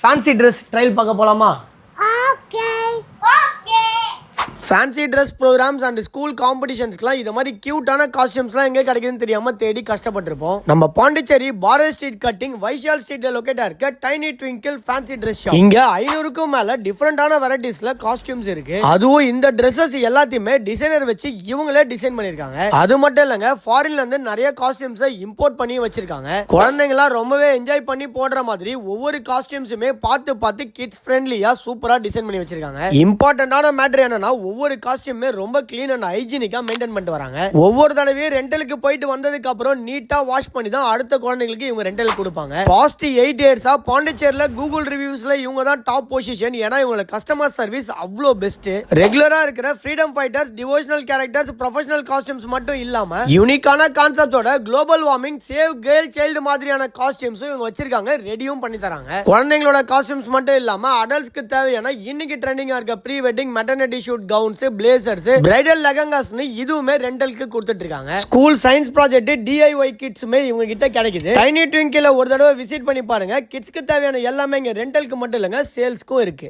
Fancy dress trial பார்க்க போலாமா? Okay fancy dress programs and school காம்படிஷன்ஸ்க்குலாம் இது மாதிரி கியூட்டான காஸ்டியூம்ஸ்லாம் எங்கே கிடைக்குதுன்னு தெரியாம தேடி கஷ்டப்பட்டிருப்போம். நம்ம பாண்டிச்சேரி பாரத் ஸ்ட்ரீட் கட்டிங் வைஷால் ஸ்ட்ரீட்ல லொகேட்டா இருக்க tiny twinkle fancy dress shop. இங்க 500க்கும் மேல டிஃபரெண்டான வெரைட்டிஸ்ல காஸ்டியூம்ஸ் இருக்கு. அதுவும் இந்த ட்ரெஸ்ஸஸ் எல்லாத்தையுமே டிசைனர் வச்சு இவங்களே டிசைன் பண்ணிருக்காங்க. அது மட்டும் இல்லங்க, ஃபாரின்ல இருந்து நிறைய காஸ்டியூம்ஸை இம்போர்ட் பண்ணி வச்சிருக்காங்க. குழந்தைங்களாம் ரொம்பவே என்ஜாய் பண்ணி போடுற மாதிரி ஒவ்வொரு காஸ்டியூம்ஸுமே பார்த்து கிட்ஸ் ஃப்ரெண்ட்லியா சூப்பரா டிசைன் பண்ணி வச்சிருக்காங்க. இம்பார்ட்டன்டான மேட்டர் என்னன்னா, ஒவ்வொரு காஸ்டியூமே ரொம்ப கிளீன் அண்ட் ஹைஜீனிக்கா மெயின்டைன் பண்ணிட்டு வராங்க. ஒவ்வொரு தடவையும் ரெண்டலுக்கு போயிட்டு வந்ததுக்கு அப்புறம் நீட்டா வாஷ் பண்ணி தான் அடுத்த குழந்தைகளுக்கு இவங்க ரெண்டல் கொடுப்பாங்க. பாஸ்ட் 8 இயர்ஸா பாண்டிச்சேரியில கூகுள் ரிவ்யூஸ்ல இவங்க தான் டாப் பொசிஷன். ஏன்னா இவங்க கஸ்டமர் சர்வீஸ் அவ்வளோ பெஸ்ட். ரெகுலரா இருக்கிற freedom fighters, devotional characters, professional costumes மட்டும் இல்லாம யூனிக்கான கான்செப்டோட global warming, save girl child மாதிரியான காஸ்டியூம்ஸும் இவங்க வச்சிருக்காங்க. ரெடியும் பண்ணி தராங்க. குழந்தைங்களோட காஸ்டியூம்ஸ் மட்டும் இல்லாம அடல்ட்ஸ்க்கு தேவையான இன்னைக்கு ட்ரெண்டிங்கா இருக்க pre wedding maternity shoot gowns, blazers, bridal லெஹங்காஸ்னு இதுவுமே ரெண்டலுக்கு கொடுத்துட்டு இருக்காங்க. ஸ்கூல் சயின்ஸ் ப்ராஜெக்ட், DIY கிட்ஸ்மே இவங்க கிட்ட கிடைக்குது. டைனி ட்விங்கிள்ல ஒரு தடவை விசிட் பண்ணி பாருங்க. கிட்ஸ்க்கு தேவையான எல்லாமே இங்க ரெண்டலுக்கு மட்டும் இல்லங்க, சேல்ஸ்க்கும் இருக்கு.